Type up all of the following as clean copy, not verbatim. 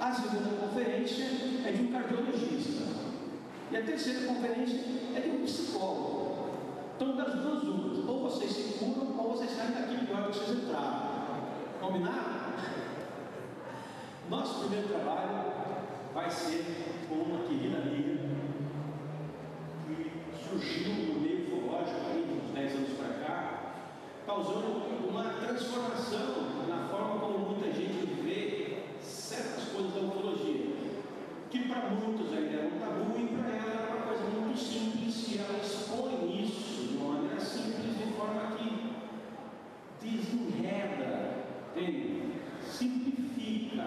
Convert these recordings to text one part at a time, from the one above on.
A segunda conferência é de um cardiologista. E a terceira conferência é de um psicólogo. Então, das duas umas, ou vocês se curam, ou vocês saem daqui melhor que vocês entraram. Combinado? Nosso primeiro trabalho vai ser com uma querida amiga que surgiu no meio ufológico aí de uns 10 anos para cá, causando uma transformação na forma como muita gente vê certas coisas da ufologia, que para muitos ainda era um tabu e para ela era uma coisa muito simples, e ela expõe isso de uma maneira simples, de forma que desenreda, simplifica,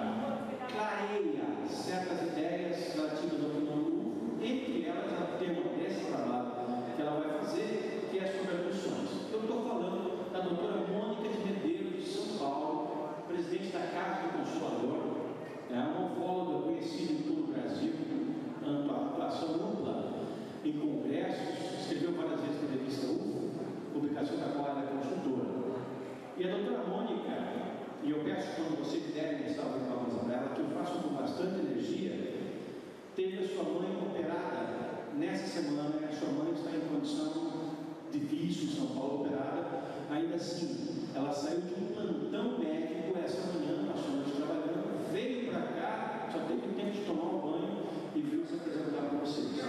clareia certas ideias relativas ao fenômeno, entre elas o tema desse trabalho que ela vai fazer, que é sobre abduções. Eu estou falando da doutora Mônica de Medeiros, de São Paulo, presidente da Casa do Consolador, é uma ufóloga conhecida em todo o Brasil, atuação ampla em congressos, escreveu várias vezes na revista UFO, publicação da qual ela é consultora. E a doutora Mônica, e eu peço quando vocês puderem estar ouvindo palmas para ela, que eu faço com bastante energia, teve a sua mãe operada nessa semana, a sua mãe está em condição difícil em São Paulo, operada. Ainda assim, ela saiu de um plantão médico essa manhã, passou a noite trabalhando, veio para cá, só teve tempo de tomar um banho e veio se apresentar para vocês.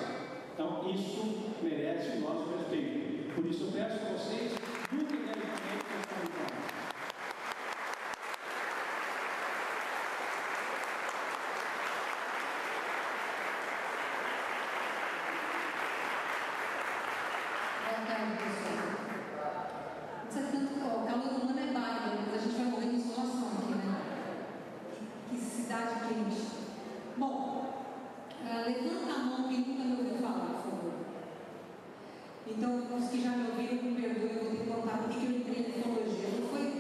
Então, isso merece o nosso respeito. Por isso, eu peço a vocês, muito energicamente, para estar. O calor humano é bárbaro, mas a gente vai morrer de insolação aqui, né? Que cidade quente. Bom, levanta a mão quem nunca me ouviu falar, por favor. Então, os que já me ouviram, me perdoem, eu vou ter que contar por que eu entrei em ufologia.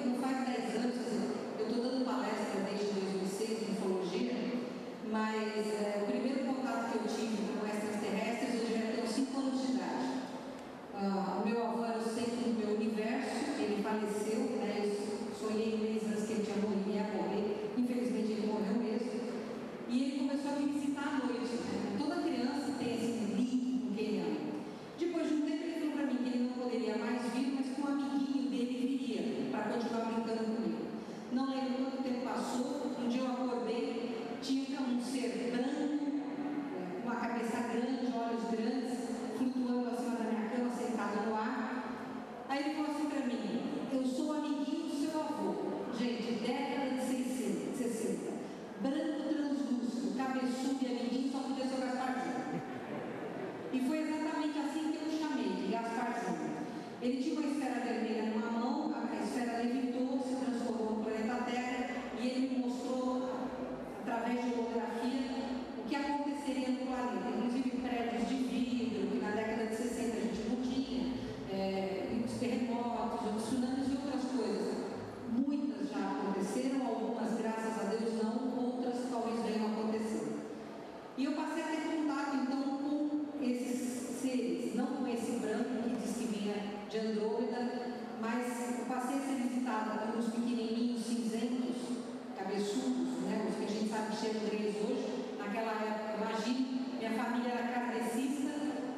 Não faz 10 anos, eu estou dando palestra desde 2006 em ufologia, mas o primeiro contato que eu tive com extraterrestres eu devia ter uns 5 anos de idade. O meu avô era o centro do meu universo, ele faleceu, né? Eu sonhei meses antes que ele ia morrer, infelizmente ele morreu mesmo, e ele começou a me visitar à noite, né? Toda criança tem esse link com quem ele ama. Depois de um tempo ele falou para mim que ele não poderia mais vir, mas que um amiguinho dele viria para continuar brincando comigo. Não lembro quanto tempo passou, um dia eu acordei, tinha um ser branco, uma cabeça grande, olhos grandes, flutuando acima da minha cama, sentado no ar. Aí ele falou assim para mim: eu sou o amiguinho do seu avô. Gente, década de 60, branco translúcido, cabeçudo e amiguinho, só podia ser o Gasparzinho. E foi exatamente assim que eu o chamei, de Gasparzinho. Ele tinha uma esfera vermelha numa mão, a esfera levitou, se transformou no planeta Terra, e ele me mostrou, através de holografia, o que aconteceria no planeta, inclusive prédios de vidro, que na década de 60 a gente não tinha, os terremotos, os tsunamis e outras coisas. Muitas já aconteceram, algumas, graças a Deus, não, outras talvez venham a acontecer. E eu passei a ter contato, então, com esses seres, não com esse branco que diz que vinha de Andrômeda, mas eu passei a ser visitada por uns pequenininhos cinzentos, cabeçudos, né, os que a gente sabe que chegam deles hoje. Naquela época, imagine, minha família era kardecista.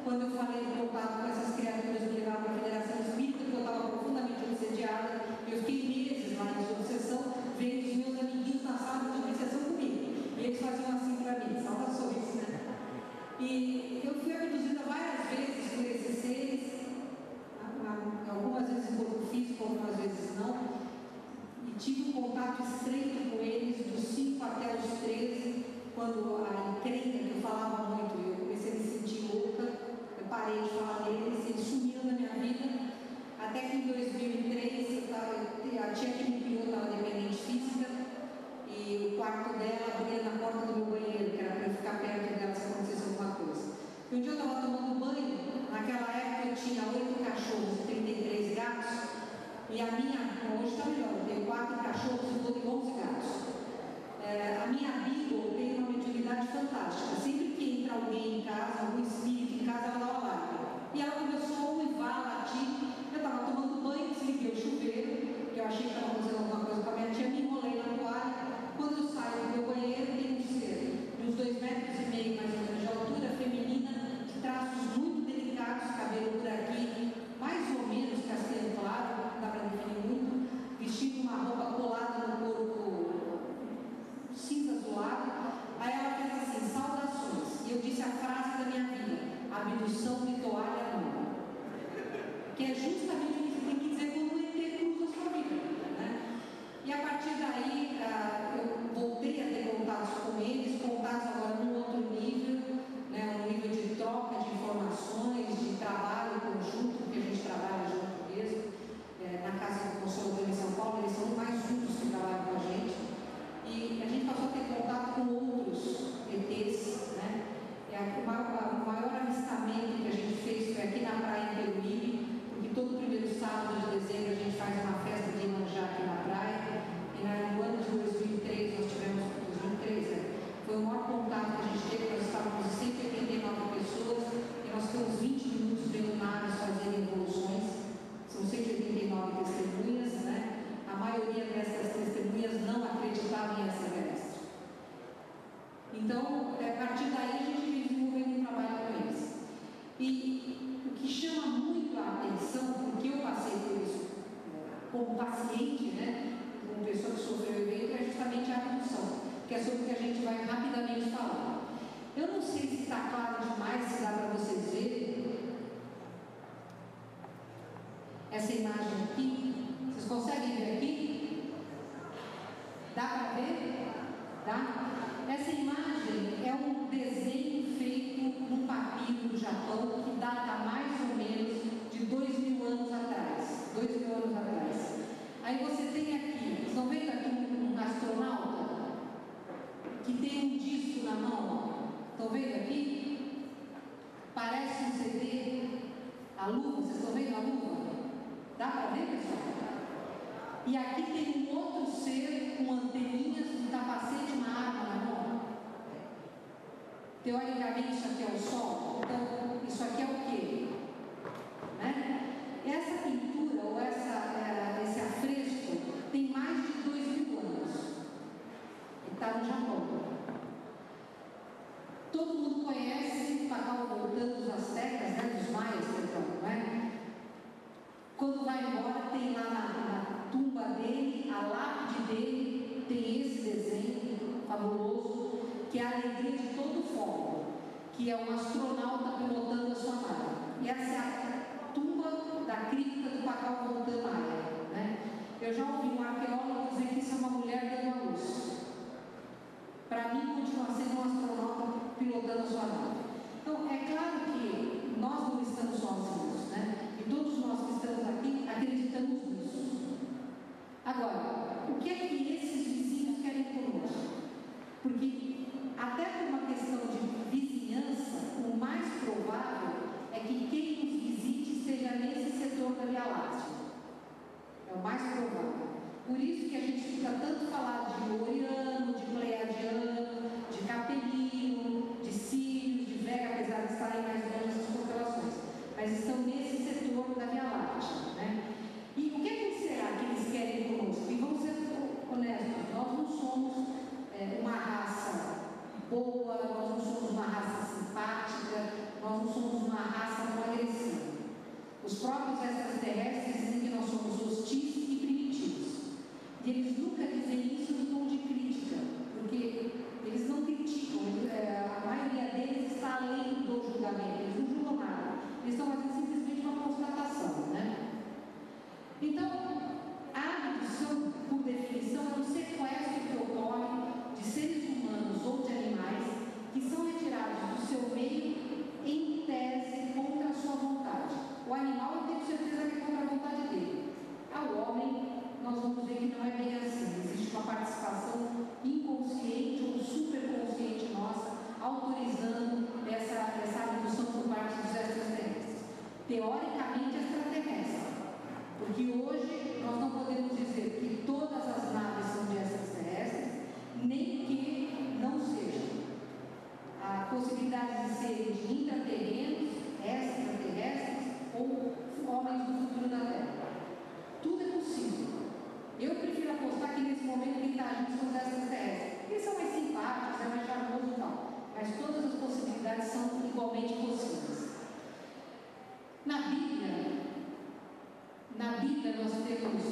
Quando eu falei do contato com essas criaturas, me levaram para a Federação Espírita, porque eu estava profundamente obsediada. Eu fiquei meses lá em obsessão, vendo os meus amiguinhos na sala de obsessão comigo. E eles faziam assim para mim, saudações, né? E eu fui abduzida várias vezes por esses seres, algumas vezes em corpo físico, algumas vezes não. E tive um contato estreito com eles, dos 5 até os 13, quando a encrenca que eu falava muito, eu comecei a me sentir louca, eu parei de falar deles, eles sumiram da minha vida, até que em 2003, a tia que me criou estava dependente física, e o quarto dela abria na porta do meu banheiro, que era para eu ficar perto dela se acontecesse alguma coisa. E um dia eu estava tomando banho, naquela época eu tinha 8 cachorros e 33 gatos, e a minha, hoje está melhor, eu tenho 4 cachorros e 11 gatos. A minha Beagle tem uma mediunidade fantástica. Sempre que entra alguém em casa, algum espírito em casa, ela dá uma larga. E ela começou a uivar, latir. Eu estava tomando banho, desliguei o chuveiro, que eu achei que estava fazendo alguma coisa com a minha tia, me enrolei na toalha. Quando eu saio do meu banheiro, tem um ser maioria dessas testemunhas não acreditava em extraterrestre. Então, a partir daí a gente vem desenvolvendo um trabalho com eles. E o que chama muito a atenção, porque eu passei por isso como paciente, né, como pessoa que sofreu o evento, é justamente a abdução, que é sobre o que a gente vai rapidamente falar. Eu não sei se está claro demais, se dá para vocês verem essa imagem aqui. Vocês conseguem ver aqui? Dá para ver? Dá? Essa imagem é um desenho feito num papiro do Japão que data mais ou menos de 2.000 anos atrás. 2.000 anos atrás. Aí você tem aqui, vocês estão vendo aqui um astronauta que tem um disco na mão? Estão vendo aqui? Parece um CD. A luva, vocês estão vendo a luva? Dá para ver, pessoal? E aqui tem um outro ser com anteninhas, um capacete e uma arma na mão. Teoricamente isso aqui é o Sol. Então, isso aqui é o quê? Né? Essa pintura, ou esse afresco, tem mais de 2.000 anos. E está no Japão. Todo mundo conhece, Pacau voltando dos astecas, né, dos maias, perdão, não é? Quando vai embora, tem lá na tumba dele, a lápide dele, tem esse desenho fabuloso, que é a alegria de todo o fogo, que é um astronauta pilotando a sua nave. E essa é a tumba da cripta do Pacau voltando Maia, né? Eu já ouvi um arqueólogo dizer que isso é uma mulher dando a luz. Para mim, continua sendo um astronauta pilotando a sua nave. Então, é claro que nós não estamos sozinhos, né? E todos nós que estamos aqui acreditamos nisso. Agora, o que é que esses vizinhos querem conosco? Porque, até por uma questão de vizinhança, o mais provável é que quem nos visite esteja nesse setor da Via Láctea. É o mais provável. Por isso que a gente fica tanto falando de Oriano, de Pleiadiano, de Capelino, de Sirius, de Vega, apesar de estarem mais longe das constelações. Mas estão nesse setor da Via Láctea, né? E o que será que eles querem conosco? E vamos ser honestos, nós não somos uma raça boa, nós não somos uma raça simpática, nós não somos uma raça não agressiva. Os próprios extraterrestres dizem que nós somos hostis e primitivos. E eles nunca dizem isso em tom de crítica, porque eles não criticam, a maioria deles está além do julgamento, eles não julgam nada, eles estão fazendo simplesmente uma constatação, né? Então, a abdução, por definição, é um sequestro que ocorre de seres humanos ou de animais que são retirados do seu meio em tese contra a sua vontade. O animal, eu tenho certeza que é contra a vontade dele. Ao homem, nós vamos ver que não é bem assim. Existe uma participação inconsciente ou superconsciente nossa autorizando essa abdução por parte dos extraterrestres. Teoricamente extraterrestre. Porque hoje nós não podemos dizer que todas as naves são de extraterrestres, nem que não sejam. A possibilidade de serem de intraterrenos, extraterrestres ou homens do futuro da Terra. Tudo é possível. Eu prefiro apostar que nesse momento quem está agindo são os extraterrestres. Eles são mais simpáticos, é mais charmoso e tal. Mas todas as possibilidades são igualmente possíveis. Na Bíblia nós temos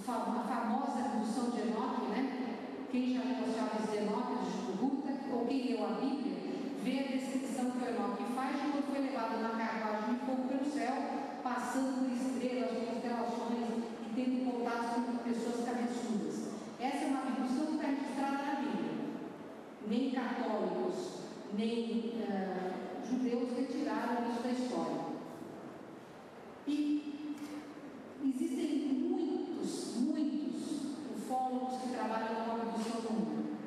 a famosa abdução de Enoque, né? Quem já leu as chaves de Enoque, de Ruta, ou quem leu a Bíblia, vê a descrição que o Enoque faz de quando foi levado na carruagem de fogo pelo céu, passando por estrelas, constelações e tendo contato com pessoas cabeçudas. Essa é uma abdução que está registrada na Bíblia. Nem católicos, nem judeus retiraram isso da história. E existem muitos ufólogos que trabalham com a abdução no mundo.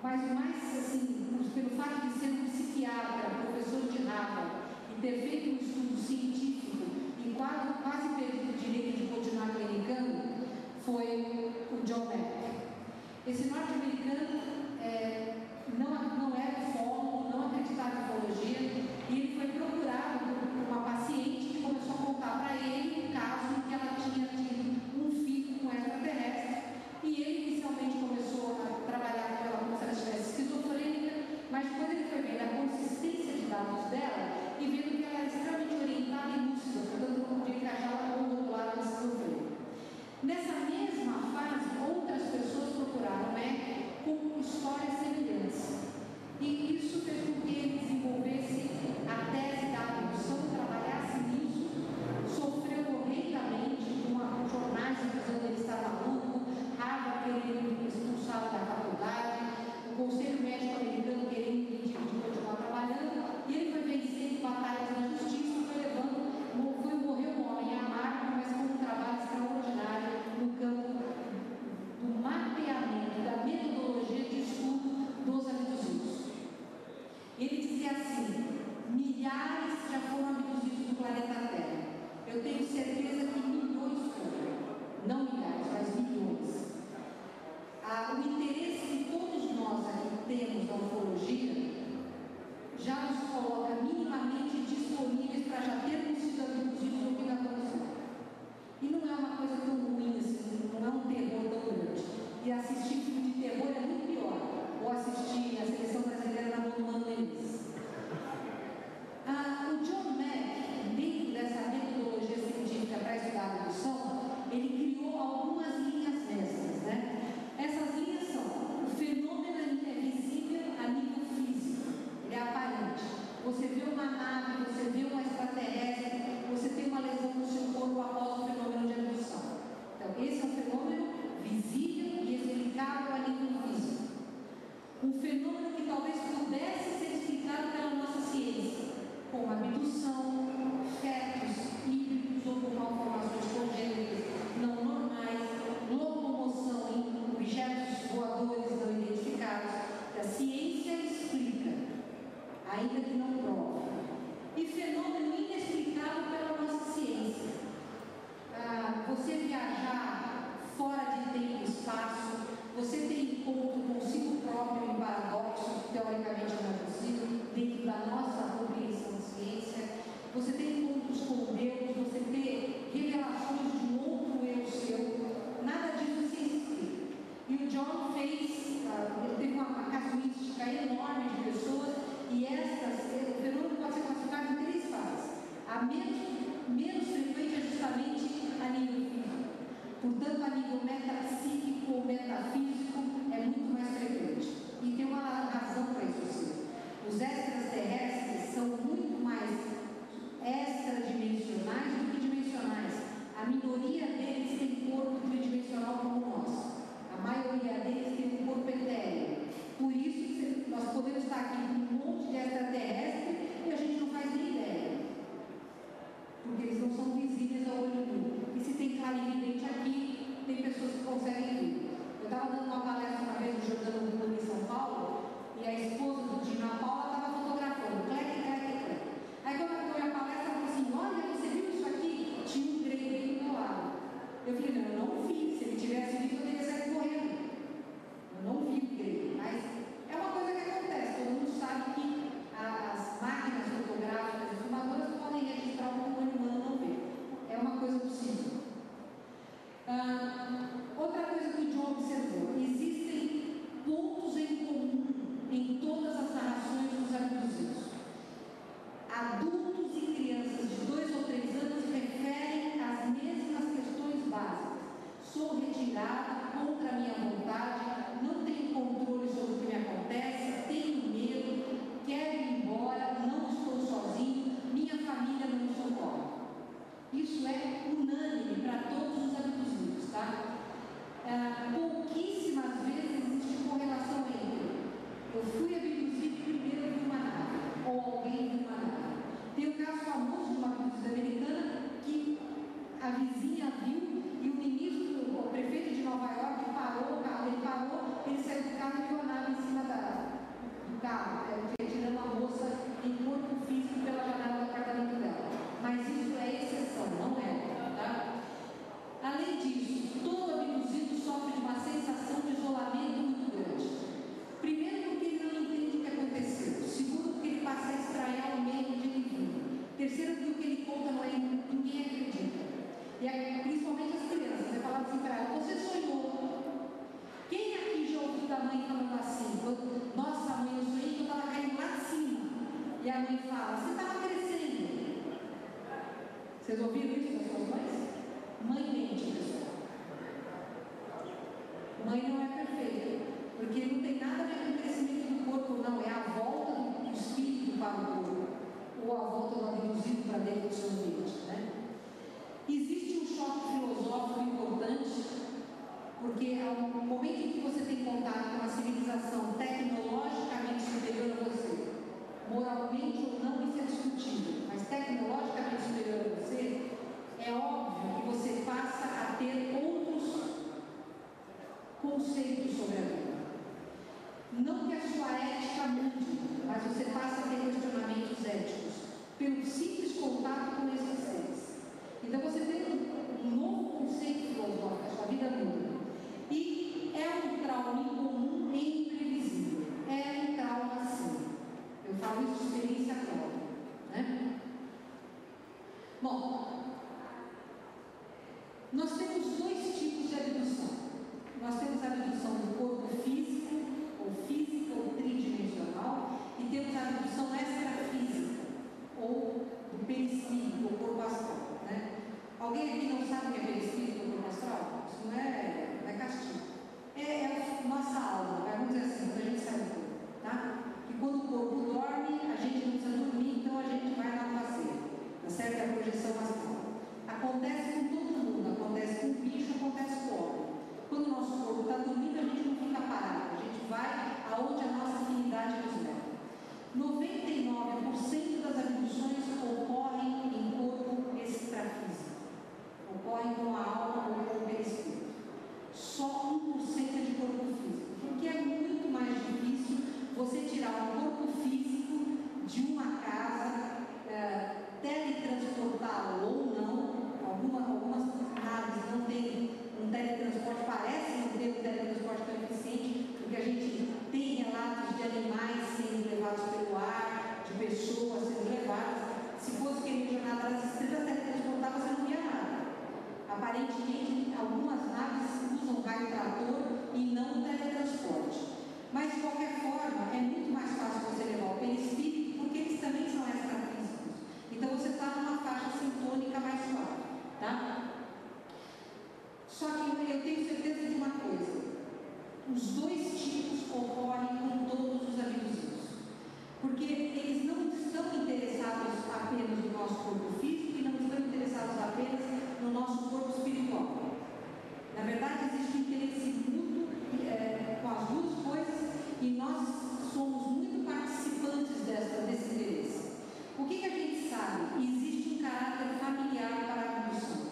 Mas mais assim, pelo fato de ser um psiquiatra, professor de Harvard, e ter feito um estudo científico em quase a vizinha viu e o ministro, o prefeito de Nova York parou o carro, ele saiu do carro e viu a nave em cima do carro, tirando a moça em corpo físico pela janela do apartamento dela. Mas isso é exceção, não é, tá? Além disso, todo abduzido sofre de uma sensação de isolamento muito grande. Primeiro, porque ele não entende o que aconteceu. Segundo, porque ele passa a estranhar o meio onde ele vive. Terceiro, porque o que ele conta não é, ninguém acredita. E principalmente as crianças. Você fala assim para ela: você sonhou? Quem aqui já ouviu da mãe falando assim? Nossa, mãe, eu sonhei que eu estava caindo lá de cima. E a mãe fala: você estava crescendo. Vocês ouviram isso das suas mães? Mãe mente, pessoal. Mãe não é perfeita, porque não tem nada a ver com o crescimento do corpo, não. É a volta do espírito para o corpo, ou a volta do abduzido para dentro do seu ambiente, né? Existe um choque filosófico importante, porque ao momento em que você tem contato com uma civilização tecnologicamente superior a você, moralmente ou não, isso é discutível, mas tecnologicamente superior a você, é óbvio que você passa a ter outros conceitos sobre a vida. Não que a sua ética mude, mas você passa a ter questionamentos éticos pelo simples contato com esses seres. Então você tem um novo conceito filosófico, a sua vida muda. E é um trauma incomum e imprevisível. É um trauma sim. Eu falo isso de experiência própria, né? Bom, nós temos dois tipos de abdução. Nós temos a abdução do corpo físico, ou física, ou tridimensional, e temos a abdução extrafísica, ou do perispírito, ou corpo astral, né? Alguém aqui não sabe o que é perispírito ou corpo astral? Isso não é castigo. É a nossa alma, vamos dizer assim, quando a gente sai do corpo, tá? E quando o corpo dorme, a gente não precisa dormir, então a gente vai dar um passeio, tá certo? É a projeção astral. Acontece com todo mundo, acontece com o bicho, acontece com o homem. Quando o nosso corpo está dormindo, a gente não fica parado, a gente vai aonde a nossa afinidade nos leva. 99% das abduções ocorrem em corpo extrafísico, ocorrem com a alma ou com o perispírito. Só 1% é de corpo físico, porque é muito mais difícil você tirar um corpo físico de uma casa, teletransportá-lo ou não. Algumas naves não têm um teletransporte, parece não ter um teletransporte tão eficiente, porque a gente tem relatos de animais sendo levados pelo ar, de pessoas sendo levadas. Se fosse querer jornada das estrelas, teletransportar, você não via nada. Aparentemente, algumas naves usam raio trator e não teletransporte. Mas, de qualquer forma, é muito mais fácil você levar o perispírito, porque eles também são extrafísicos. Então, você está numa faixa sintônica mais suave, tá? Só que eu tenho certeza de uma coisa: os dois tipos ocorrem com todos os abduzidos, porque eles não estão interessados apenas no nosso corpo físico e não estão interessados apenas no nosso corpo espiritual. Na verdade, existe um interesse mútuo com as duas coisas, e nós somos muito participantes desse interesse. O que a gente sabe? Existe um caráter familiar para a abdução.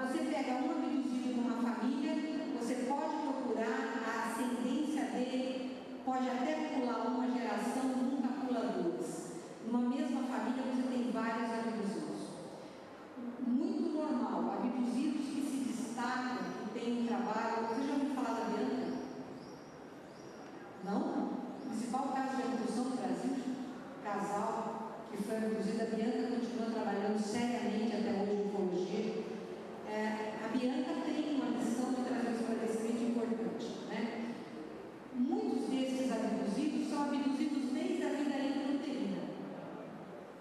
Você pega um abduzido numa família, você pode procurar a ascendência dele, pode até pular uma geração, nunca pula duas. Numa mesma família você tem vários abduzidos. Muito normal, abduzidos que se destacam, que têm um trabalho. Você já ouviu falar da Bianca? Não? O principal caso de abdução no Brasil, casal que foi abduzida, a Bianca continua trabalhando seriamente até hoje em ufologia. A Bianca tem uma missão de trazer um esclarecimento importante, né? Muitos desses abduzidos são abduzidos desde a vida intrauterina.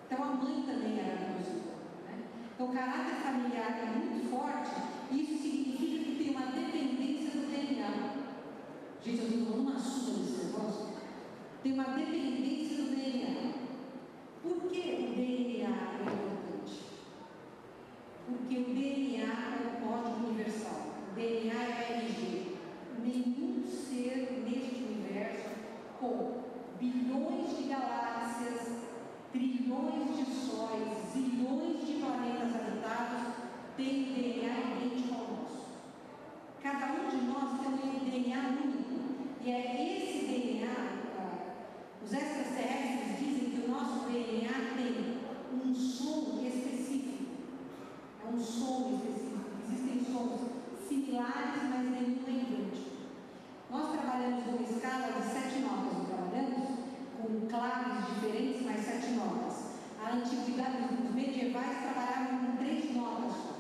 Então a mãe também era abduzida, né? Então o caráter familiar é muito forte, e isso significa que tem uma dependência do DNA. Gente, eu estou numa surra desse negócio. Tem uma dependência do DNA. Por que o DNA é importante? Porque o DNA é o código universal. O DNA é a RG. Nenhum ser neste universo, com bilhões de galáxias, trilhões de sóis, zilhões de planetas habitados, similares, mas nenhum é idêntico. Nós trabalhamos numa escala de 7 notas, não trabalhamos com claves diferentes, mas 7 notas. A antiguidade, os medievais trabalhavam com 3 notas só.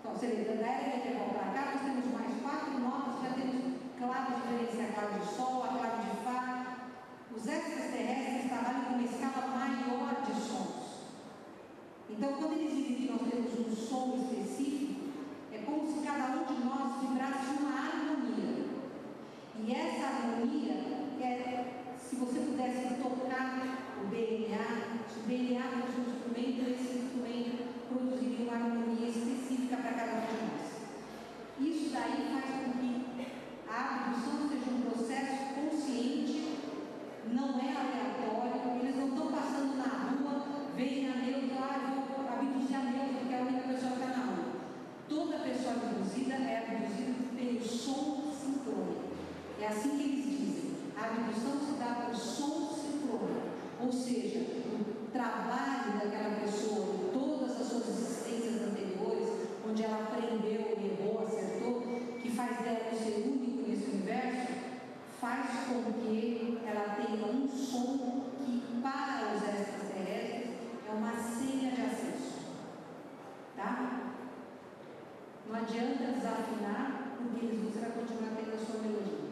Então, você vê, da era medieval para cá, nós temos mais 4 notas, já temos claves diferentes, a clave de sol, a clave de fá. Os extraterrestres trabalham com uma escala maior de sons. Então, quando eles dizem que nós temos um som específico, é como se cada um de nós vibrasse uma harmonia. E essa harmonia se você pudesse tocar o DNA, se o DNA fosse um instrumento, esse instrumento produziria uma harmonia específica para cada um de nós. Isso daí faz com que a abdução seja um processo consciente, não é aleatório, eles não estão passando na rua, veem a neutra, vou abduzir a neutra, porque é a única pessoa que está na rua. Toda pessoa abduzida é abduzida pelo som sincrônico. É assim que eles dizem. A abdução se dá por som sincrônico, ou seja, o trabalho daquela pessoa, em todas as suas existências anteriores, onde ela aprendeu, errou, acertou, que faz dela um ser único nesse universo, faz com que ela tenha um som que, para os extraterrestres, é uma senha de acesso. Tá? Não adianta desafinar, porque você vai continuar tendo a sua melodia.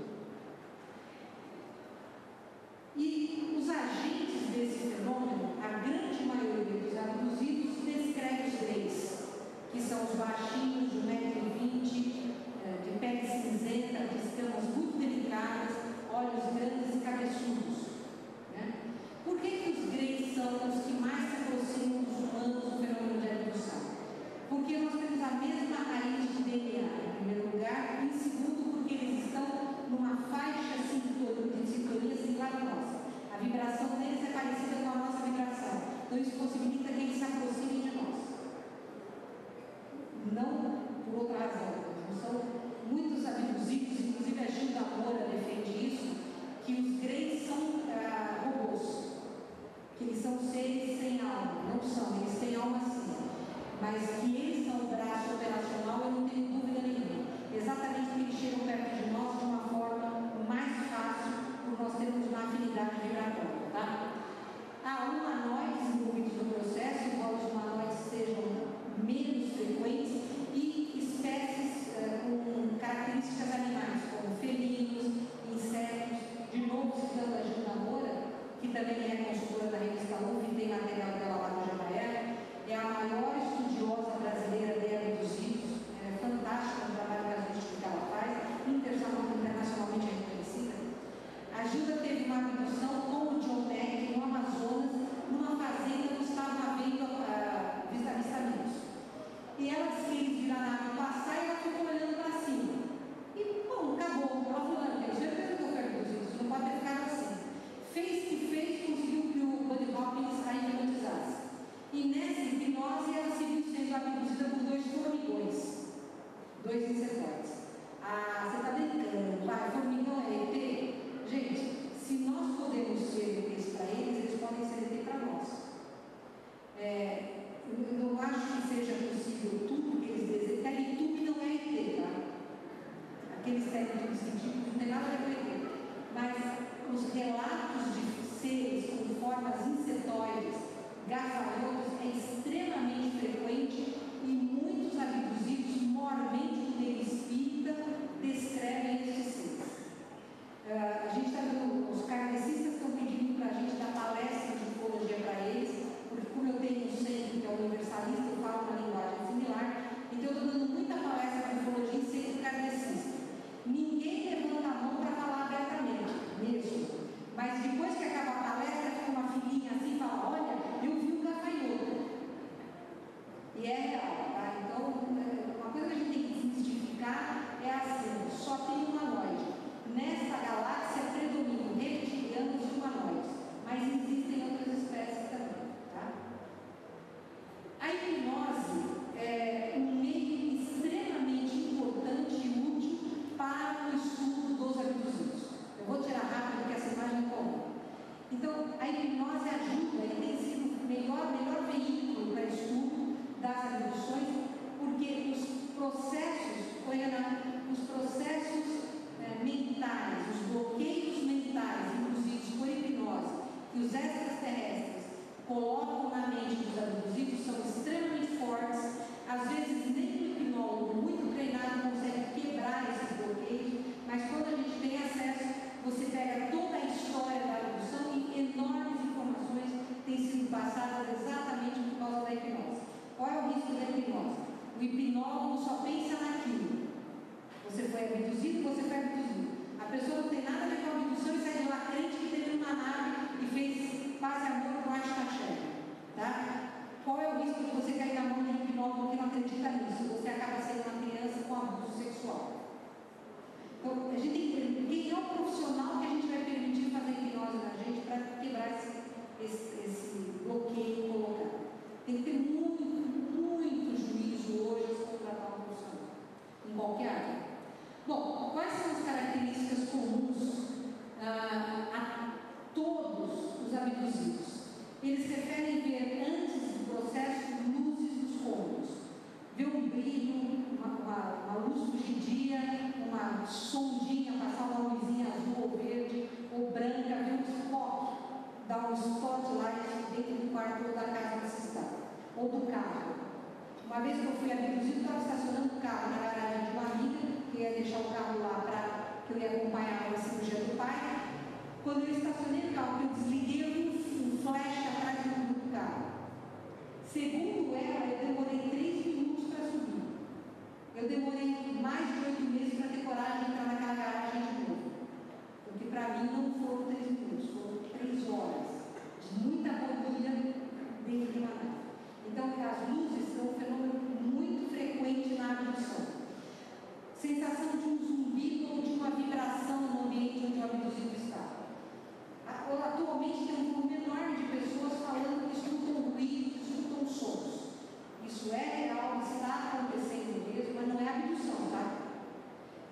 E os agentes desse fenômeno, a grande maioria dos abduzidos descreve os greys, que são os baixinhos de 1,20 m, de pele cinzenta, de escamas muito delicadas, olhos grandes e cabeçudos. Né? Por que os greys são os que mais se aproximam dos humanos no fenômeno de abdução? Porque nós temos a mesma raiz de DNA, em primeiro lugar, e em segundo, porque eles estão numa faixa de sintonia similar à nossa. A vibração deles é parecida com a nossa vibração. Então isso possibilita que eles se aproximem de nós. Não por outra razão. São muitos abduzidos, inclusive a Gilda Moura defende isso, que os greys são robôs, que eles são seres sem alma. Não são, eles têm alma sim. Mas que eles são o braço operacional, eu não tenho dúvida nenhuma. Exatamente porque eles chegam perto de nós de uma forma mais fácil, por nós termos uma afinidade vibratória, tá? Há humanoides envolvidos no processo, embora os humanoides sejam menos frequentes, e espécies com características animais, como felinos, insetos. De novo, citando a Gilda Moura, que também é consultora da revista UF e tem material dela lá no Jabaé, é a maior estudiosa brasileira de abduzidos, é fantástica no trabalho que ela faz, internacionalmente reconhecida. A Gilda teve uma abdução com o John Mack no Amazonas, numa fazenda que estava havendo avistamentos. E ela disse que eles viram a nave passar e ela ficou olhando para cima. E, bom, acabou. Ela falou, não, eu certeza que eu fui abduzido, isso não pode ter ficado assim. Fez que fez, conseguiu que o Buddy Hopkins a hipnotizasse. E nessa hipnose ela se viu sendo abduzida por 2 formigões, 2 insetóides. Você está brincando, pai, formigão é ET? Gente, se nós podemos ser ETs para eles podem ser ET para nós. Eu não acho que seja possível tudo que eles desejam. Teletube não é ET, tá? Aqueles teletubes científicos não tem nada a ver com ET. Mas os relatos de seres com formas insetoides, gafanhotos, é extremamente frequente e muitos abduzidos, mormente do meio espírita, descrevem esses seres. A gente está vendo, os kardecistas estão pedindo para a gente dar palestra de ufologia para eles, porque como eu tenho um centro que é universalista, eu falo uma linguagem similar, então eu estou dando muita palestra de ufologia em centro kardecista. Ninguém levanta a mão para falar abertamente, mesmo. Mas depois que acaba a palestra, fica uma filhinha assim e fala, olha, eu vi um gafanhoto. E é real, tá? Então, uma coisa que a gente tem que desmistificar é assim, só tem humanoide. Nessa galáxia predominam reptilianos e humanoides, mas existem outras espécies também, tá? A hipnose é um meio extremamente importante e útil para o estudo dos abduzidos. Eu vou tirar rápido porque essa imagem é comum. Então, a hipnose ajuda e tem sido o melhor veículo para estudo das abduções, porque os processos, que os extraterrestres colocam na mente dos abduzidos são extremamente fortes. Às vezes nem o hipnólogo muito treinado consegue quebrar esses bloqueios, mas quando a gente tem acesso, você pega toda a história da abdução e enormes informações têm sido passadas exatamente por causa da hipnose. Qual é o risco da hipnose? O hipnólogo só pensa naquilo. Você foi abduzido, você foi abduzido. A pessoa não tem nada a ver com a abdução e sai de lá crente que teve uma nave e fez paz e amor com Ashtasher, tá? Qual é o risco de você cair na mão de um hipnólogo que não acredita nisso? Você acaba sendo uma criança com abuso sexual. Então, a gente tem que entender quem é o profissional que a gente vai permitir fazer hipnose na gente para quebrar esse bloqueio colocado. Tem que ter muito juízo hoje ao contratar um profissional, em qualquer área. Bom, quais são as características comuns a todos os abduzidos? Eles preferem ver antes do processo luzes nos cômodos, ver um brilho, uma luz fugidia, uma sondinha, passar uma luzinha azul ou verde ou branca, ver um spot, dar um spotlight dentro do quarto ou da casa que se está, ou do carro. Uma vez que eu fui abduzido, estava estacionando o carro na garagem de uma amiga, que ia deixar o carro lá para que eu ia acompanhar a cirurgia do pai. Quando eu estacionei o carro, que eu desliguei, eu vi um flash atrás do carro. Segundo ela, eu demorei 3 minutos para subir. Eu demorei mais de 8 meses para ter coragem de entrar naquela garagem de novo. Porque para mim não foram 3 minutos, foram 3 horas de muita borbulha dentro de uma nave. Então, as luzes são um fenômeno muito frequente na abdução. Sensação de um zumbido ou de uma vibração no ambiente onde o abduzido está. Atualmente tem um volume enorme de pessoas falando que escutam ruídos, escutam sons. Isso é real, está acontecendo mesmo, mas não é abdução, tá?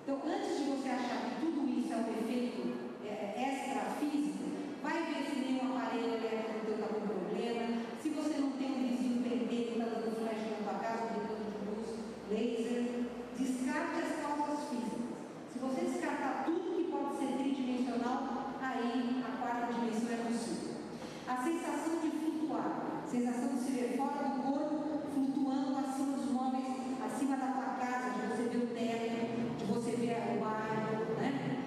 Então, antes de você achar que tudo isso é um efeito extrafísico, vai ver se nenhum aparelho elétrico está com problema, se você não tem um vizinho pendente que está dando flash na sua casa, dentro de luz, laser. Descarte as causas físicas. Se você descartar tudo que pode ser tridimensional, aí a quarta dimensão é possível. A sensação de flutuar, sensação de se ver fora do corpo, flutuando acima dos móveis, acima da tua casa, de você ver o teto, de você ver o ar, né?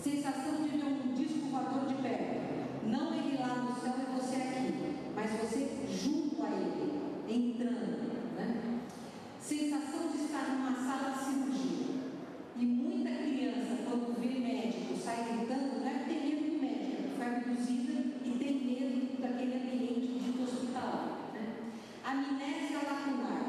Sensação de ver um disco voador de perto. Não ele lá no céu e você aqui, mas você junto a ele, entrando, né? Sensação de estar numa sala de cirurgia. E muita criança, quando vê médico, sai gritando, não é porque tem medo do médico, é porque foi abduzida e tem medo daquele ambiente dito hospitalar, né? Amnésia lacunar.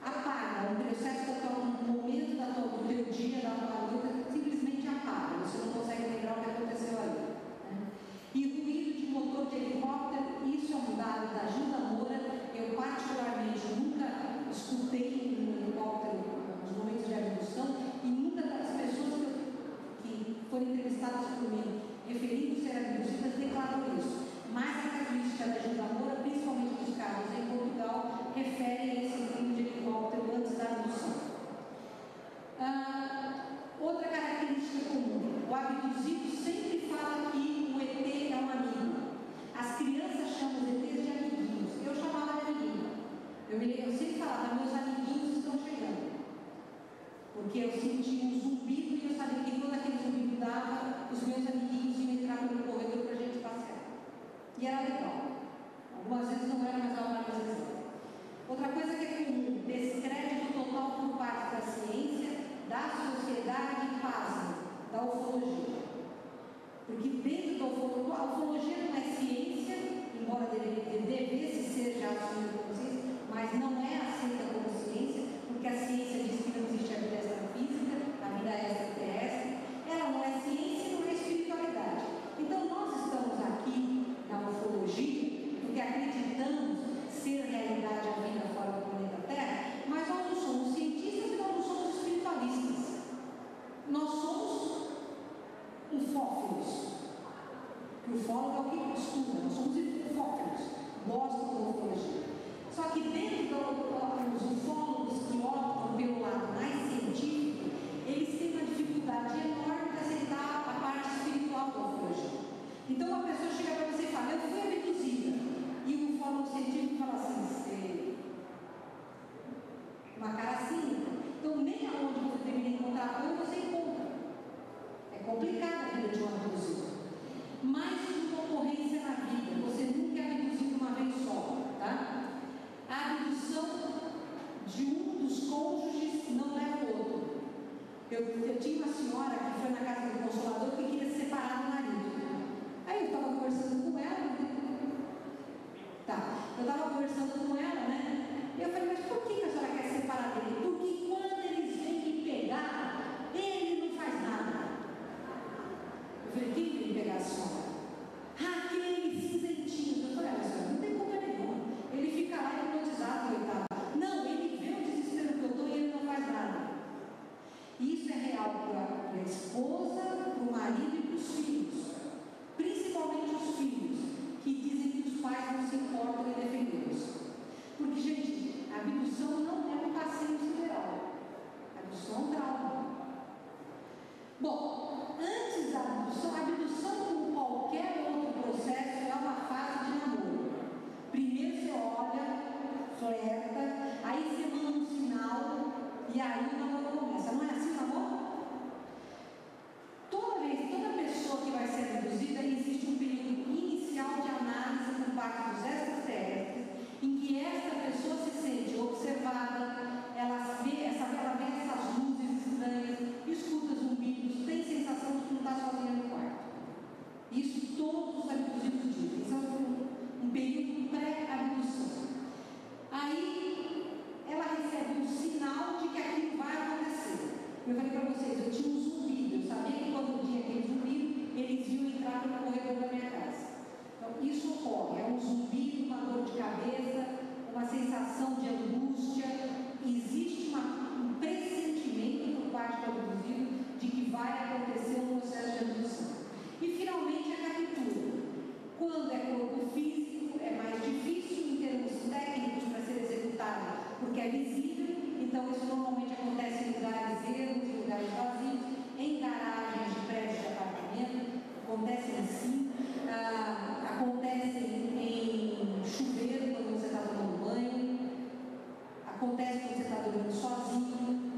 Apaga o processo do momento do teu dia, da tua luta, simplesmente apaga. Você não consegue lembrar o que aconteceu ali, né? E ruído de motor de helicóptero, isso é um dado da Gilda Moura. Eu particularmente nunca escutei um helicóptero nos momentos de abdução e muitas das pessoas que foram entrevistadas por mim referindo ser abduzidas declaram isso. Mas a casuística da Gilda Moura, principalmente dos casos em Portugal, refere a esse tipo de helicóptero antes da abdução. Outra característica comum: o abduzido sempre fala que o ET é um amigo. As crianças chamam os ETs de amiguinhos. Eu chamava de amiguinho. Eu sempre falava, meus amiguinhos estão chegando. Porque eu sentia um zumbido e eu sabia que quando aquele zumbido dava, os meus amiguinhos iam entrar pelo corredor para a gente passear. E era legal. Algumas vezes não era, mas algumas vezes era. Outra coisa que é comum: descrédito total por parte da ciência, da sociedade e, pasmo, da ufologia. Porque dentro da ufologia, a ufologia não é ciência, embora devesse ser já assumida como ciência, mas não é aceita como ciência, porque a ciência diz que não existe a vida extrafísica, a vida extraterrestre. Ela não é ciência e não é espiritualidade. uma cara cínica. Então, nem aonde você deveria encontrar apoio, você encontra. É complicado a vida de um abduzido. Mais uma ocorrência na vida, você nunca é abduzido uma vez só, tá? A abdução de um dos cônjuges não leva o outro. Eu tinha uma senhora que foi na casa do Consolador que queria se separar do marido. Aí eu estava conversando com ela, eu estava conversando com ela, né? E eu falei, mas por que a senhora quer se separar dele? Porque quando eles vêm me pegar, ele não faz nada. Eu falei, quem vem pegar a senhora? Aquele cinzentinho. Eu falei, a senhora não tem culpa nenhuma. Ele fica lá hipnotizado, coitado. Não, ele vê o desespero que eu estou e ele não faz nada. Isso é real para a esposa, para o marido e para os filhos. Principalmente os filhos, que dizem que os pais não se importam em defendê-los. Porque, gente, a abdução não é um passeio sideral. A abdução é um trauma. Bom, antes da abdução, a abdução, como qualquer outro processo, é uma fase de namoro. Primeiro você olha, flerta, aí você manda um sinal e aí o namoro começa. Não é assim o namoro? Toda pessoa que vai ser abduzida, existe um período inicial de análise por parte dos extraterrestres, em que essa pessoa se sente observada, ela vê essas luzes estranhas, escuta zumbidos, tem sensação de que não está sozinha no quarto. Isso todos os abduzidos dizem. Isso é um período pré-abdução. Aí ela recebe um sinal de que aquilo vai acontecer. Eu falei para vocês, eu tinha um zumbido, eu sabia que quando tinha aquele zumbido, eles iam entrar no corredor da minha casa. Então, isso ocorre, é um zumbido, uma dor de cabeça, uma sensação de angústia, existe um pressentimento por parte do abduzido de que vai acontecer um processo de abdução. E finalmente a captura. Quando é corpo físico, é mais difícil em termos técnicos para ser executado, porque é visível. Então, isso normalmente acontece em lugares ermos, em lugares vazios, em garagens de prédios de apartamento, acontece assim, acontece em chuveiro quando você está tomando banho, acontece quando você está dormindo sozinho,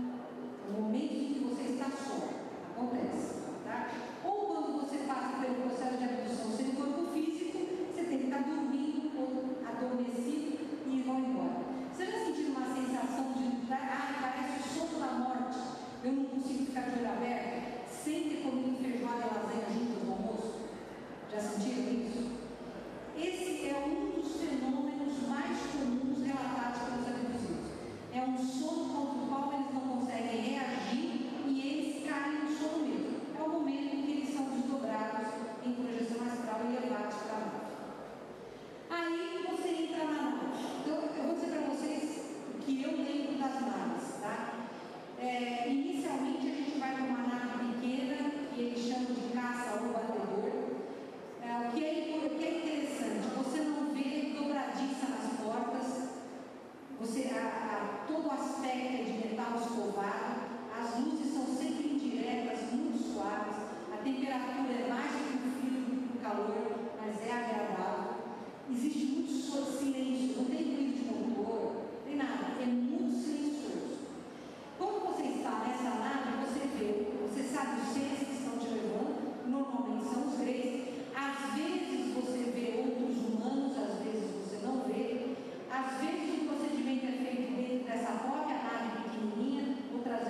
no momento em que você está só, acontece, tá? Ou quando você passa pelo processo de abdução sem corpo físico, você tem que estar dormindo ou adormecido e vão embora. Você já sentiu uma sensação de, parece o sono da morte, eu não consigo ficar de olho aberto, sem ter comido feijoada e lasanha juntas no almoço? Já sentiram isso? Esse é um dos fenômenos mais comuns relatados pelos abduzidos. É um sono contra o qual eles não conseguem reagir e eles caem no sono mesmo. É o momento em que eles são desdobrados em projeção astral e levados para a nave. Aí você entra na nave. Então, eu vou dizer para vocês o que eu lembro das naves, tá? Inicialmente a gente vai para uma nave pequena, que eles chamam de caça ou batedor. O que é interessante, você não vê dobradiça nas portas, todo o aspecto é de metal escovado, as luzes são sempre indiretas, muito suaves, a temperatura é mais que o frio do que o calor, mas é agradável. Existe muito silêncio, não tem ruído de motor, não tem nada, é muito silencioso. Quando você está nessa nave, você sabe os seres que estão te levando, normalmente são os greys. Às vezes você vê outros humanos, às vezes você não vê. Às vezes o procedimento é feito dentro dessa própria nave pequenininha, outras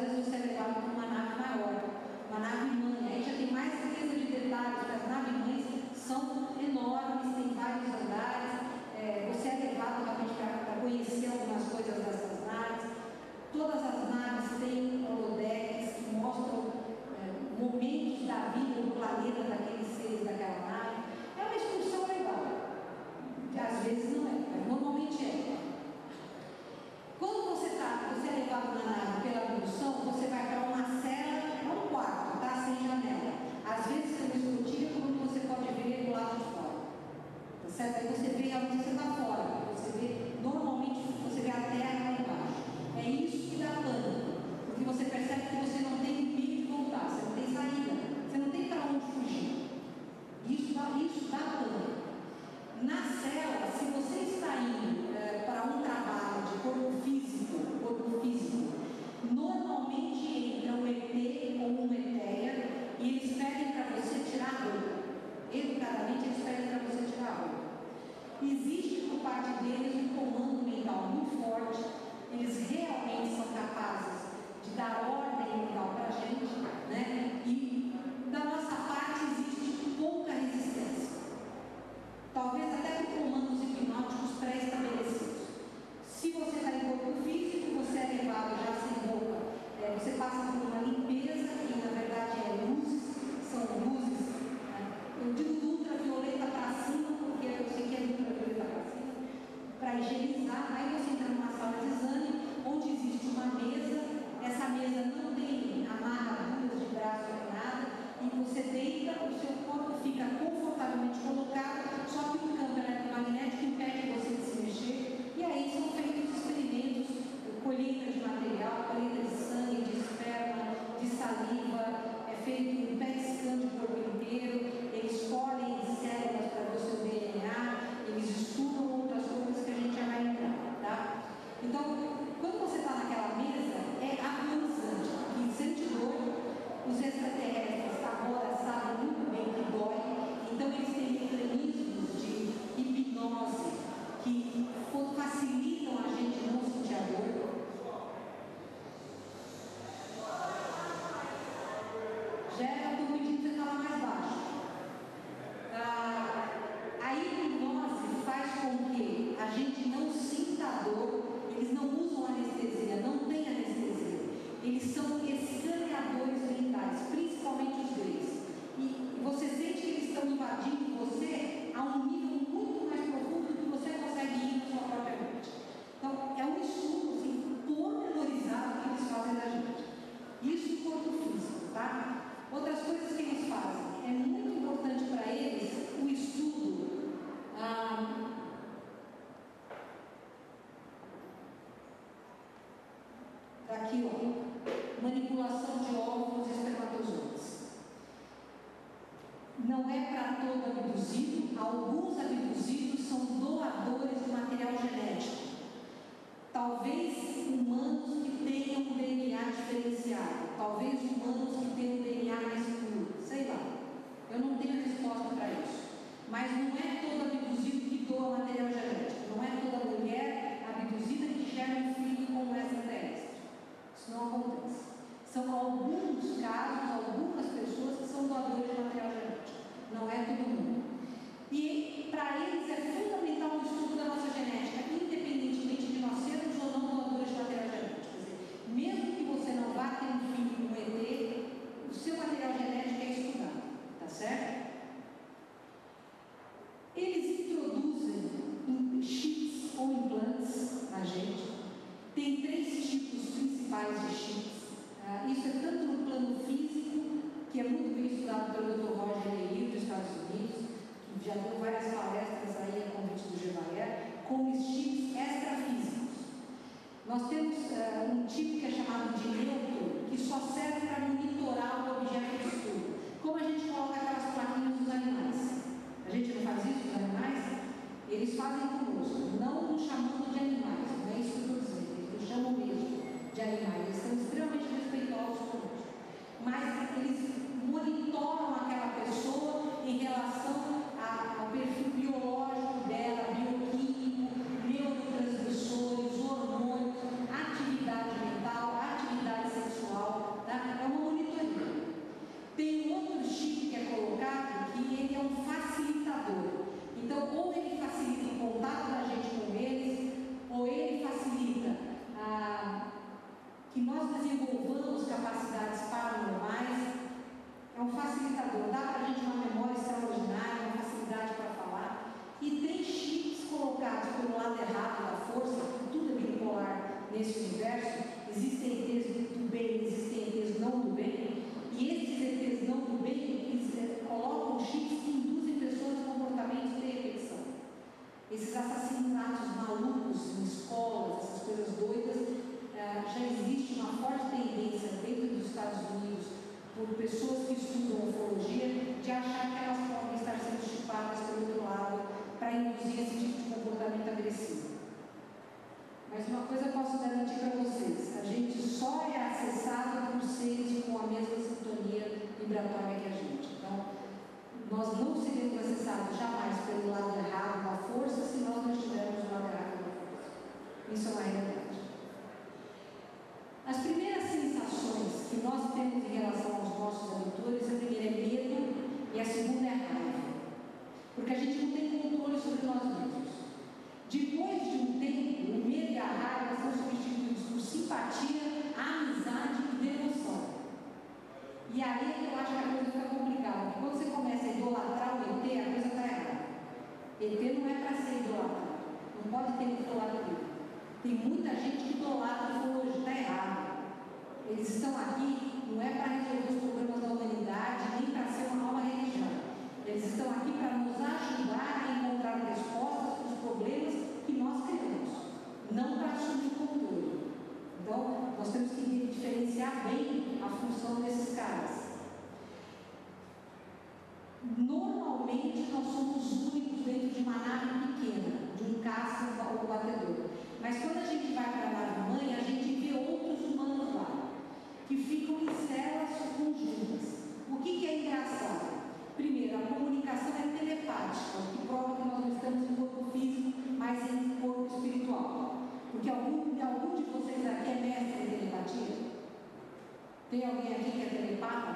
laboratorial, colheita de sangue, de esperma, de saliva, é feito um PET scan do corpo inteiro, eles colhem células para ver o seu DNA, eles estudam outras coisas que a gente já vai entrar, tá? Então, quando você está naquela mesa, é agonizante, porque sente dor, os extraterrestres agora sabem muito bem que dói, então eles têm mecanismos de hipnose que facilitam a gente não sentir a dor. Já estou pedindo para você falar mais baixo. A hipnose faz com que a gente não sinta a dor, eles não usam anestesia, não tem anestesia. Eles são escaneadores mentais, principalmente os greys. E você sente que eles estão invadindo você a um nível muito mais profundo do que você consegue ir na sua própria mente. Então, é um estudo assim, pormenorizado que eles fazem da gente. Isso no corpo físico, tá? Outras coisas que eles fazem. É muito importante para eles o estudo daqui, ó, manipulação de óvulos e espermatozoides. Não é para todo abduzido. Alguns abduzidos são doadores de material genético. Talvez humanos que tenham um DNA diferenciado, talvez humanos que tenham um DNA mais puro, sei lá. Eu não tenho resposta para isso. Mas não é todo abduzido que doa material genético. Não é toda mulher abduzida que gera um filho com um extraterrestre. Isso não acontece. São alguns casos, algumas pessoas que são doadores de material genético. Não é todo mundo. E para eles é fundamental o estudo da nossa genética, independentemente de nós sermos ou não doadores de material genético. Quer dizer, mesmo que você não vá ter um filho com um ET, o seu material genético é estudado, tá certo? Eles introduzem chips ou implantes na gente. Tem 3 tipos principais de chips. Isso é tanto no plano físico, que é muito bem estudado pelo Dr. Roger Leir, dos Estados Unidos, que já deu várias palestras aí a convite do Gevaer, como os chips extrafísicos. Nós temos um tipo que é chamado de neutro, que só serve para monitorar o objeto de estudo. Como a gente coloca aquelas plaquinhas dos animais. A gente não faz isso com os animais? Eles fazem conosco, não nos chamando de animais, não é isso que eu estou dizendo, eles nos chamam mesmo de animais, eles são extremamente respeitosos conosco. Mas eles monitoram aquela pessoa em relação ao perfil biológico dela, bioquímico, neurotransmissores, hormônios, atividade mental, atividade sexual, tá? É uma monitoria. Tem outro chip que é colocado que ele é um facilitador. Então, ou ele facilita o contato da gente com eles, ou ele facilita que nós desenvolvamos capacidades paranormais. É um facilitador, dá para a gente uma memória extraordinária, uma facilidade para falar. E tem chips colocados pelo lado errado da força, tudo é bipolar nesse universo. Existem ETs do bem, existem ETs não do bem. E esses ETs não do bem, eles colocam chips que induzem pessoas a comportamentos de repetição. Esses assassinatos malucos em escolas, essas coisas doidas, já existe uma forte tendência dentro dos Estados Unidos, por pessoas que estudam ufologia, de achar que elas podem estar sendo chipadas pelo outro lado para induzir esse tipo de comportamento agressivo. Mas uma coisa eu posso garantir para vocês: a gente só é acessado por seres com a mesma sintonia vibratória que a gente. Então, nós não seremos acessados jamais pelo lado errado da força se nós não estivermos no lado errado da força. Isso é uma realidade. bem a função desses caras. Normalmente nós somos únicos dentro de uma nave pequena, de um caça ou batedor. Mas quando a gente vai para a nave mãe, a gente vê outros humanos lá, que ficam em células conjuntas. O que é engraçado? Primeiro, a comunicação é telepática, o que prova que nós não estamos em corpo físico, mas em corpo espiritual. Porque algum de vocês aqui é mestre em telepatia? Tem alguém aqui que é telepata,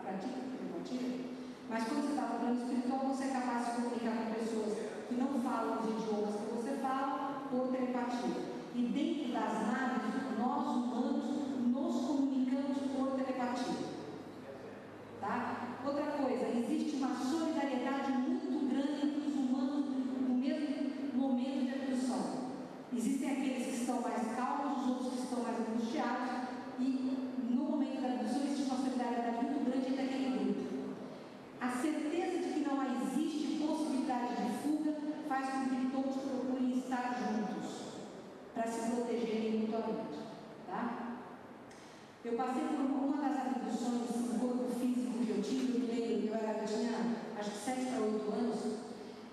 pratica telepatia? Mas quando você está no plano espiritual, você é capaz de se comunicar com pessoas que não falam os idiomas que você fala por telepatia. E dentro das naves, nós humanos nos comunicamos por telepatia. Tá? Outra coisa, existe uma solidariedade muito grande entre os humanos no mesmo momento de abdução. Existem aqueles que estão mais calmos, os outros que estão mais angustiados, e no momento da abdução existe uma solidariedade muito grande entre aquele grupo. A certeza de que não existe possibilidade de fuga faz com que todos procurem estar juntos para se protegerem mutuamente. Tá? Eu passei por uma das abduções no corpo físico que eu tive, eu me lembro, eu tinha acho que 7 para 8 anos,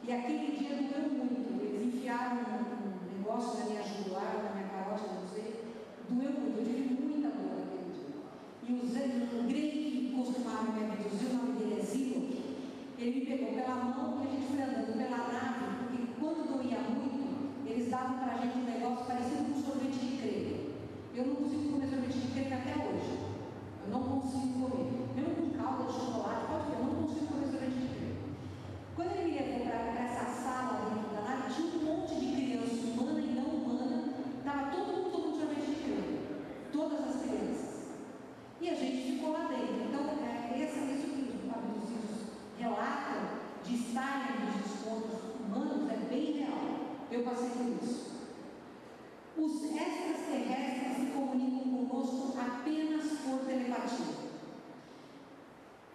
e aquele dia doeu muito. Eles enfiaram um negócio na minha jugular, na minha carote, não sei, doeu muito, eu tive muita dor naquele dia. E o grego que costumava me abduzir, o nome dele é Zilo, ele me pegou pela mão e a gente foi andando pela nave, porque quando doía muito, eles davam para a gente um negócio parecido com sorvete de creme. Eu não consigo comer sorvete de creme até hoje. Eu não consigo comer. Mesmo com calda de chocolate, pode ver, eu não consigo comer sorvete de creme. Quando ele me levou para essa sala dentro da nave, tinha um monte de criança humana e não humana, estava todo mundo tomando sorvete de creme. Todas as crianças. E a gente ficou lá dentro. Então, isso que os abduzidos relatam de estarem nos descontos humanos é bem real. Eu passei por isso. Os extraterrestres se comunicam conosco apenas por telepatia.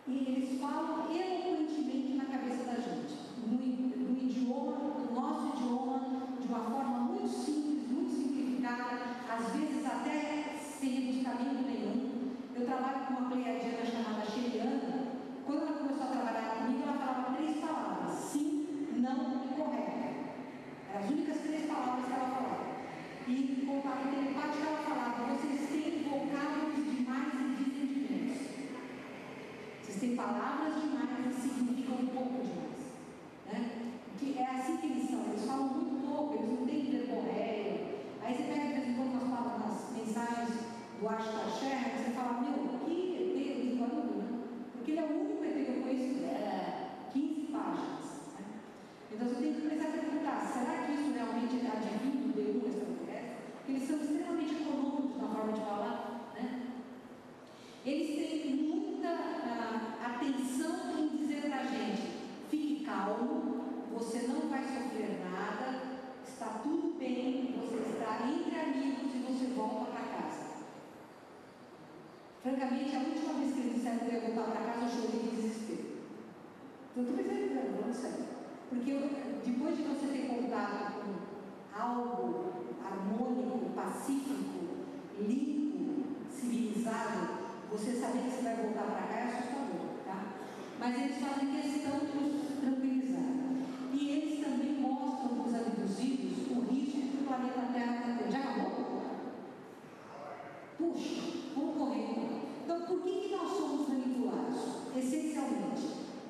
E eles falam eloquentemente na cabeça da gente, no idioma, no nosso idioma, de uma forma muito simples, muito simplificada, às vezes até sem buscamento nenhum. Eu trabalho com uma pleiadiana chamada Sheriana. Quando ela começou a trabalhar comigo, ela falava 3 palavras: sim, não e correto. Eram as únicas 3 palavras que ela falava. E com a telepática ela falava: vocês têm vocábulos demais e dizem de menos. Vocês têm palavras demais e significam um pouco demais. Né? Que é assim que eles são. Eles falam muito pouco, eles não têm verborréia. Aí você pega de vez em quando umas mensagens do Ashtar Sher, você fala: meu, que ET ligando, né? Porque ele é o único ET que eu conheço, 15 páginas. Né? Então você tem que começar a perguntar: será que isso realmente é advindo do D1 extraterrestre? Porque eles são extremamente econômicos na forma de falar. Né? Eles têm muita atenção em dizer para a gente: fique calmo, você não vai sofrer nada, está tudo bem, você está entre amigos e você volta para casa. Francamente, a última vez que eles disseram que eu ia voltar para casa, eu chorei de desespero. Eu estou pensando, não sei. Porque depois de você ter contato com algo harmônico, pacífico, limpo, civilizado, você saber que você vai voltar para cá é assustador, tá? Mas eles fazem questão de nos tranquilizar. E eles também mostram para os abduzidos o risco que o planeta Terra tem. Já acabou? Puxa, vamos correr. Então, por que nós somos manipulados? Essencialmente,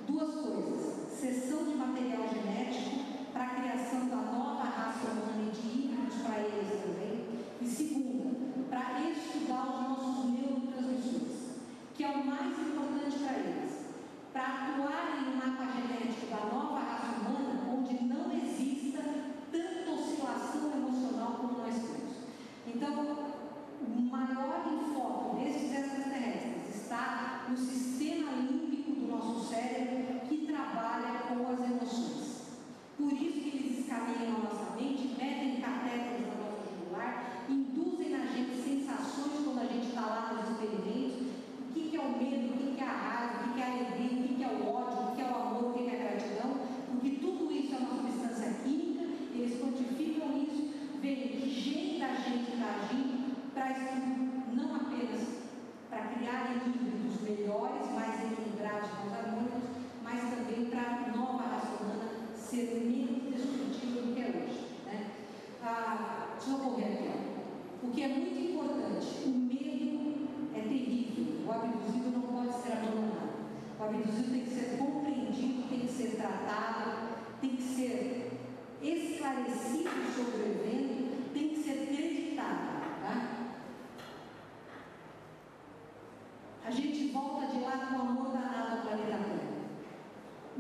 2 coisas: cessão de material genético para a criação da nova raça humana e de híbridos para eles também. E segunda, para estudar os nossos neurotransmissores, que é o mais importante para eles, para atuarem no mapa genético da nova raça humana, onde não exista tanta oscilação emocional como nós temos. Então, o maior enfoque desses extraterrestres está no sistema límbico do nosso cérebro, que trabalha com as emoções. Por isso que eles escaneiam a nossa mente, metem catéteres na nossa jugular, induzem na gente sensações quando a gente está lá nos experimentos. O que é o medo, o que é a raiva, o que é a alegria, o que é o ódio, o que é o amor, o que é a gratidão, porque tudo isso é uma substância química. Eles quantificam isso, veem que jeito a gente está agindo para estudo não apenas criar híbridos melhores, mais equilibrados, mais harmônicos, mas também para a nova raça humana ser menos destrutiva do que é hoje, né? Deixa eu correr aqui, ó. O que é muito importante, o medo é terrível, o abduzido não pode ser abandonado, o abduzido tem que ser compreendido, tem que ser tratado, tem que ser esclarecido sobre o evento, tem que ser acreditado, tá? A gente volta de lá com amor danado ao planeta Terra.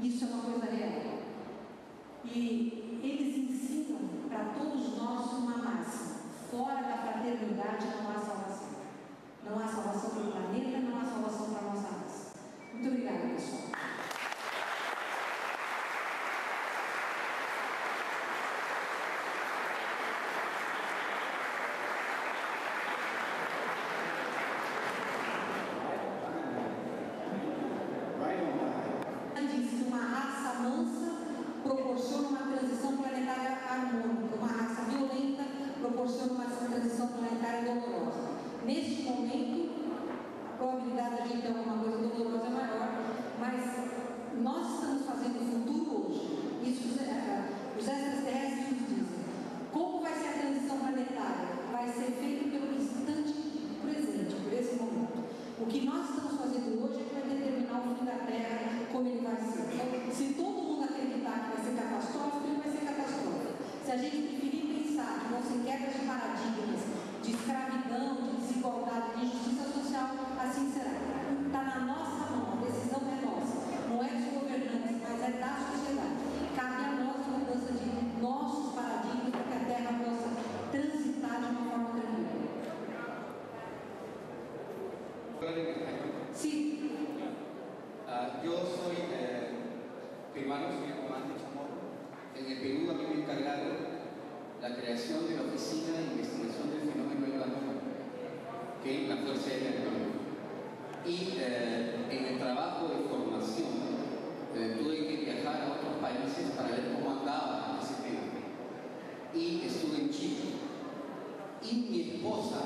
Isso é uma coisa real. E eles ensinam para todos nós uma máxima: fora da fraternidade não há salvação. Não há salvação para o planeta, não há salvação para a nossa raça. Muito obrigada, pessoal. Diz que uma raça mansa proporciona uma transição planetária harmônica, uma raça violenta proporciona uma transição planetária dolorosa. Neste momento, a probabilidade de a gente ter alguma coisa dolorosa é maior, mas nós estamos fazendo o futuro hoje. Isso os extraterrestres nos dizem. Como vai ser a transição planetária? Vai ser feito pelo instante presente, por esse momento. O que nós estamos fazendo hoje é que vai determinar o fim da Terra, como ele vai ser. Então, se todo mundo acreditar que vai ser catastrófico, ele vai ser catastrófico. Se a gente preferir pensar que vão ser quebras de paradigmas, de escravidão, de desigualdade, de injustiça social, assim será. Está na nossa mão, a decisão é nossa. Não é dos governantes, mas é da sociedade. Cabe a nós a mudança de nossos paradigmas para que a Terra possa transitar de uma forma tranquila. Sí. Yo soy peruano, soy comandante Chamorro. En el Perú a mí me encargaron la creación de la Oficina de Investigación del Fenómeno del Balón, que es la Fuerza Aérea del Perú. Y en el trabajo de formación tuve que viajar a otros países para ver cómo andaba ese tema. Y estuve en Chile. Y mi esposa